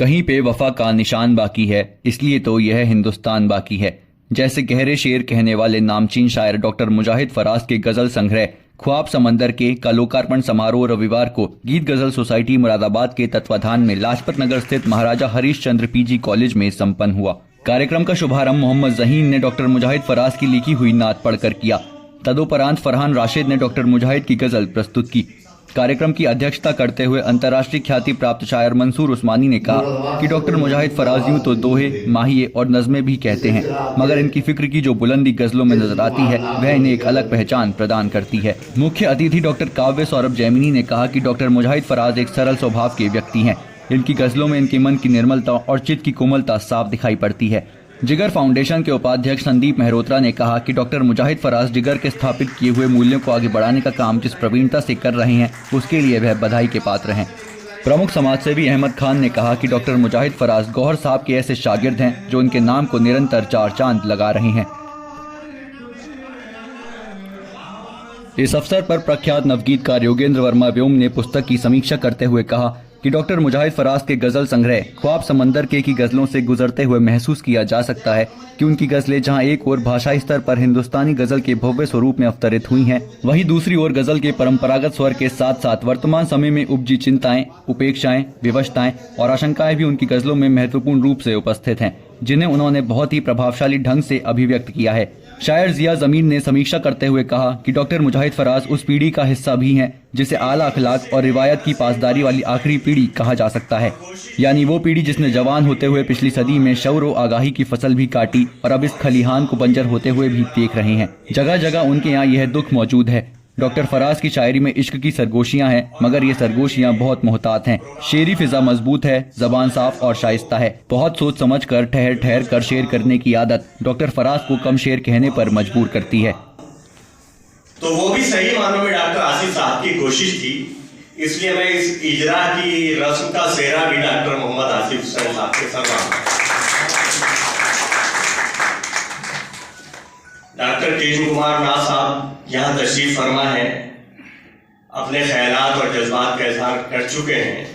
कहीं पे वफा का निशान बाकी है, इसलिए तो यह हिंदुस्तान बाकी है। जैसे गहरे शेर कहने वाले नामचीन शायर डॉक्टर मुजाहिद फराज के गजल संग्रह ख्वाब समंदर के का लोकार्पण समारोह रविवार को गीत गजल सोसाइटी मुरादाबाद के तत्वाधान में लाजपत नगर स्थित महाराजा हरीश चंद्र पीजी कॉलेज में संपन्न हुआ। कार्यक्रम का शुभारंभ मोहम्मद जहीन ने डॉक्टर मुजाहिद फराज की लिखी हुई नात पढ़कर किया। तदोपरांत फरहान राशिद ने डॉक्टर मुजाहिद की गजल प्रस्तुत की। कार्यक्रम की अध्यक्षता करते हुए अंतर्राष्ट्रीय ख्याति प्राप्त शायर मंसूर उस्मानी ने कहा कि डॉक्टर मुजाहिद फराज यूं तो दोहे, माहिए और नज़में भी कहते हैं, मगर इनकी फिक्र की जो बुलंदी गजलों में नजर आती है वह इन्हें एक अलग पहचान प्रदान करती है। मुख्य अतिथि डॉक्टर काव्य सौरभ जैमिनी ने कहा कि डॉक्टर मुजाहिद फराज एक सरल स्वभाव के व्यक्ति हैं। इनकी गजलों में इनके मन की निर्मलता और चित्त की कोमलता साफ दिखाई पड़ती है। जिगर फाउंडेशन के उपाध्यक्ष संदीप मेहरोत्रा ने कहा कि डॉक्टर मुजाहिद फराज जिगर के स्थापित किए हुए मूल्यों को आगे बढ़ाने का काम जिस प्रवीणता से कर रहे हैं उसके लिए वह बधाई के पात्र हैं। प्रमुख समाजसेवी अहमद खान ने कहा कि डॉक्टर मुजाहिद फराज गौहर साहब के ऐसे शागिर्द हैं जो उनके नाम को निरंतर चार चांद लगा रहे हैं। इस अवसर पर प्रख्यात नवगीतकार योगेंद्र वर्मा व्योम ने पुस्तक की समीक्षा करते हुए कहा कि डॉक्टर मुजाहिद फराज के गजल संग्रह ख्वाब समंदर के की गजलों से गुजरते हुए महसूस किया जा सकता है कि उनकी गजलें जहां एक ओर भाषाई स्तर पर हिंदुस्तानी गजल के भव्य स्वरूप में अवतरित हुई हैं, वहीं दूसरी ओर गजल के परंपरागत स्वर के साथ साथ वर्तमान समय में उपजी चिंताएं, उपेक्षाएं, विवशताएं और आशंकाएं भी उनकी गजलों में महत्वपूर्ण रूप से उपस्थित हैं, जिन्हें उन्होंने बहुत ही प्रभावशाली ढंग से अभिव्यक्त किया है। शायर जिया जमीन ने समीक्षा करते हुए कहा कि डॉक्टर मुजाहिद फराज उस पीढ़ी का हिस्सा भी हैं जिसे आला अखलाक और रिवायत की पासदारी वाली आखिरी पीढ़ी कहा जा सकता है, यानी वो पीढ़ी जिसने जवान होते हुए पिछली सदी में शौर व आगाही की फसल भी काटी और अब इस खलिहान को बंजर होते हुए भी देख रहे हैं। जगह जगह उनके यहाँ यह दुख मौजूद है। डॉक्टर फराज की शायरी में इश्क की सरगोशियां हैं, मगर ये सरगोशियां बहुत मोहतात हैं। शेरी फिजा मजबूत है, जबान साफ और शाइस्ता है। बहुत सोच समझ कर ठहर ठहर कर शेर करने की आदत डॉक्टर फराज को कम शेर कहने पर मजबूर करती है। तो वो भी सही मानों में डॉक्टर आसिफ साहब की कोशिश थी, इसलिए मैं इस इजरा की रस्म का सेहरा भी डॉक्टर मोहम्मद आसिफ साहब के साथ डॉक्टर कृष्ण कुमार नाथ साहब यहाँ तशरीफ फरमा है, अपने ख्यालात और जज्बात का इजहार कर चुके हैं।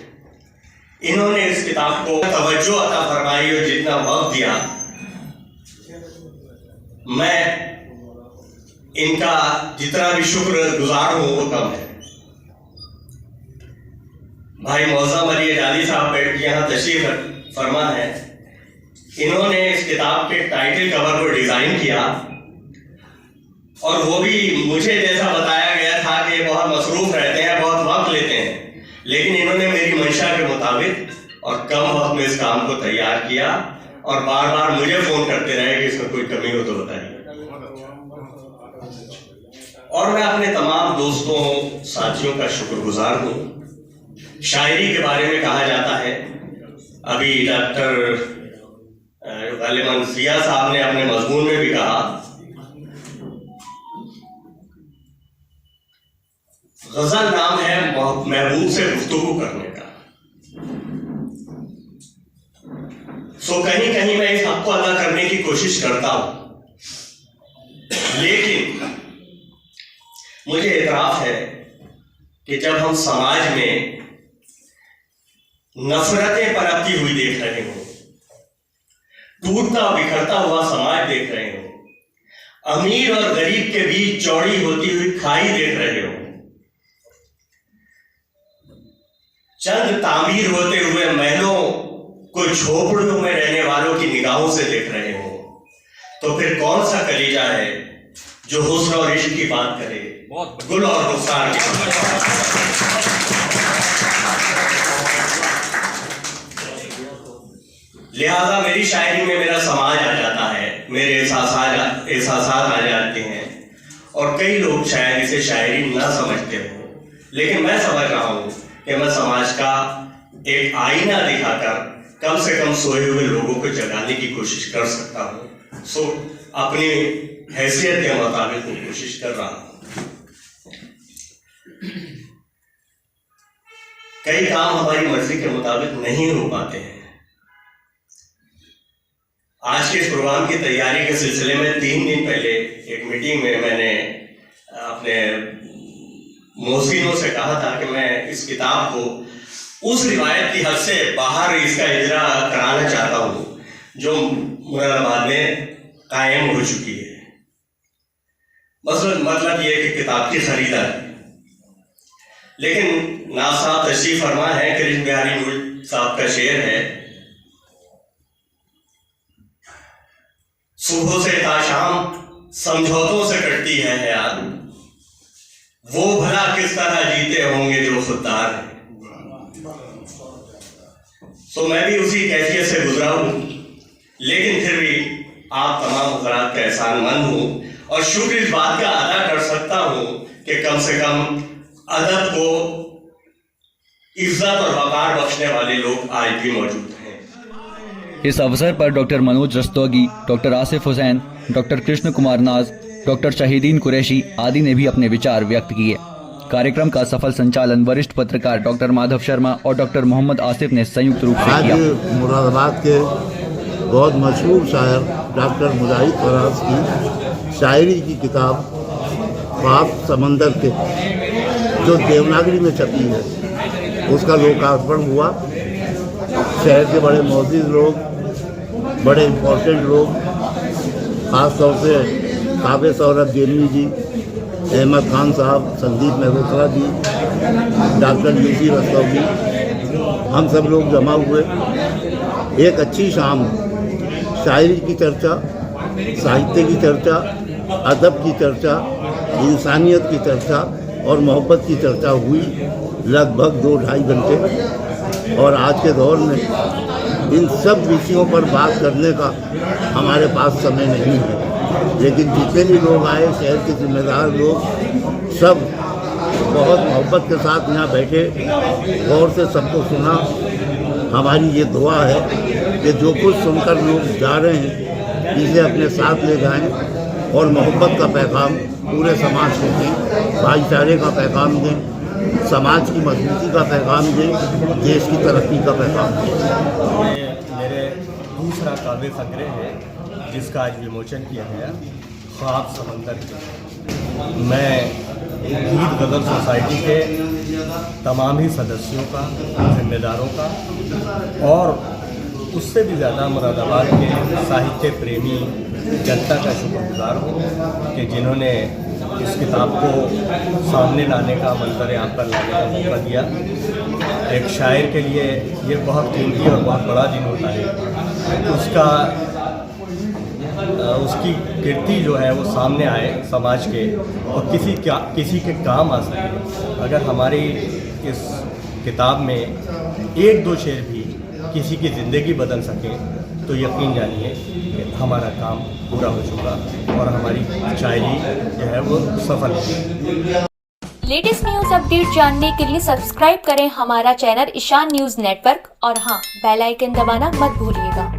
इन्होंने इस किताब को तवज्जो अता फरमाई और जितना वक्त दिया, मैं इनका जितना भी शुक्र गुजार हूं वो कम है। भाई मौज़म अली अजाली साहब बैठ यहाँ तशरीफ फरमा है, इन्होंने इस किताब के टाइटल कवर को डिजाइन किया और वो भी मुझे जैसा बताया गया था कि बहुत मसरूफ रहते हैं, बहुत वक्त लेते हैं, लेकिन इन्होंने मेरी मंशा के मुताबिक और कम वक्त में इस काम को तैयार किया और बार बार मुझे फोन करते रहे कि इसमें कोई कमी हो तो बताइए। और मैं अपने तमाम दोस्तों साथियों का शुक्रगुजार हूँ। शायरी के बारे में कहा जाता है, अभी डॉक्टर गालिबन जिया साहब ने अपने मजमून में भी कहा, गजल नाम है महबूब से गुफ्तगू करने का। सो कहीं कहीं मैं इस हक को अदा करने की कोशिश करता हूं, लेकिन मुझे एतराफ है कि जब हम समाज में नफरतें पनपती हुई देख रहे हो, टूटता बिखरता हुआ समाज देख रहे हो, अमीर और गरीब के बीच चौड़ी होती हुई खाई देख रहे हो, चंद तामीर होते हुए महलों को झोपड़ियों में रहने वालों की निगाहों से देख रहे हो, तो फिर कौन सा कलीजा है जो हुस्न और इश्क की बात करे, गुल और रुखसार की बात। लिहाजा मेरी शायरी में मेरा समाज आ जाता है, मेरे एहसासात आ जाते हैं, और कई लोग शायद इसे शायरी ना समझते हो, लेकिन मैं समझ रहा हूं कि मैं समाज का एक आईना दिखाकर कम से कम सोए हुए लोगों को जगाने की कोशिश कर सकता हूं। सो अपनी हैसियत के मुताबिक मैं कोशिश कर रहा हूं। कई काम हमारी मर्जी के मुताबिक नहीं हो पाते हैं। आज के इस प्रोग्राम की तैयारी के सिलसिले में 3 दिन पहले एक मीटिंग में मैंने अपने मोहसिनों से कहा था कि मैं इस किताब को उस रिवायत की हद से बाहर इसका इजरा कराना चाहता हूँ जो मुरादाबाद में कायम हो चुकी है। मतलब ये कि किताब की खरीदारी, लेकिन नाथ साहब तशरीफ फरमा है, कृष्ण बिहारी मूल साहब का शेर है, सुबह से ता शाम समझौतों से कटती है हयात, वो भला किस तरह जीते होंगे जो खुददार हैं। तो मैं भी उसी कैफियत से गुजरा हूं, लेकिन फिर भी आप तमाम हजरात का एहसानमंद हूं और शुक्र इस बात का अदा कर सकता हूं कि कम से कम अदब को इज्जत और वकार बख्शने वाले लोग आज भी मौजूद हैं। इस अवसर पर doctor Manoj Rastogi, doctor Asif Hussain, doctor Krishna Kumar नाज, डॉक्टर शाहिदीन कुरैशी आदि ने भी अपने विचार व्यक्त किए। कार्यक्रम का सफल संचालन वरिष्ठ पत्रकार डॉक्टर माधव शर्मा और डॉक्टर मोहम्मद आसिफ ने संयुक्त रूप से किया। आज मुरादाबाद के बहुत मशहूर शायर डॉक्टर मुजाहिद फराज की शायरी की किताब ख्वाब समंदर के, जो देवनागरी में छपी है, उसका लोकार्पण हुआ। शहर के बड़े मौजूद लोग, बड़े इम्पोर्टेंट लोग, ख़ास तौर से काबे सौरभ जेलवी जी, अहमद खान साहब, संदीप मेहरोत्रा जी, डॉक्टर यूसी रस्तोगी, हम सब लोग जमा हुए। एक अच्छी शाम शायरी की चर्चा, साहित्य की चर्चा, अदब की चर्चा, इंसानियत की चर्चा और मोहब्बत की चर्चा हुई लगभग 2-2.5 घंटे। और आज के दौर में इन सब विषयों पर बात करने का हमारे पास समय नहीं है, लेकिन जितने भी लोग आए, शहर के जिम्मेदार लोग, सब बहुत मोहब्बत के साथ यहाँ बैठे, गौर से सबको सुना। हमारी ये दुआ है कि जो कुछ सुनकर लोग जा रहे हैं, इसे अपने साथ ले जाएं और मोहब्बत का पैगाम पूरे समाज को दें, भाईचारे का पैगाम दें, समाज की मजबूती का पैगाम दें, देश की तरक्की का पैगाम दें। मेरे दूसरा काव्य संग्रह है जिसका आज विमोचन किया गया, ख्वाब समंदर के। मैं गीत गज़ल सोसाइटी के तमाम ही सदस्यों का, जिम्मेदारों का और उससे भी ज़्यादा मुरादाबाद के साहित्य प्रेमी जनता का शुक्रगुजार हूँ कि जिन्होंने इस किताब को सामने लाने का, मंजर आम पर लाने का मौका दिया। एक शायर के लिए ये बहुत कीमती और बहुत बड़ा दिन होता है। उसकी कीर्ति जो है वो सामने आए समाज के और किसी के काम आ सके। अगर हमारी इस किताब में 1-2 शेर भी किसी की ज़िंदगी बदल सकें तो यकीन जानिए कि हमारा काम पूरा हो चुका और हमारी शायरी जो है वो सफल है। लेटेस्ट न्यूज अपडेट जानने के लिए सब्सक्राइब करें हमारा चैनल ईशान न्यूज नेटवर्क और हाँ, बेल आइकन दबाना मत भूलिएगा।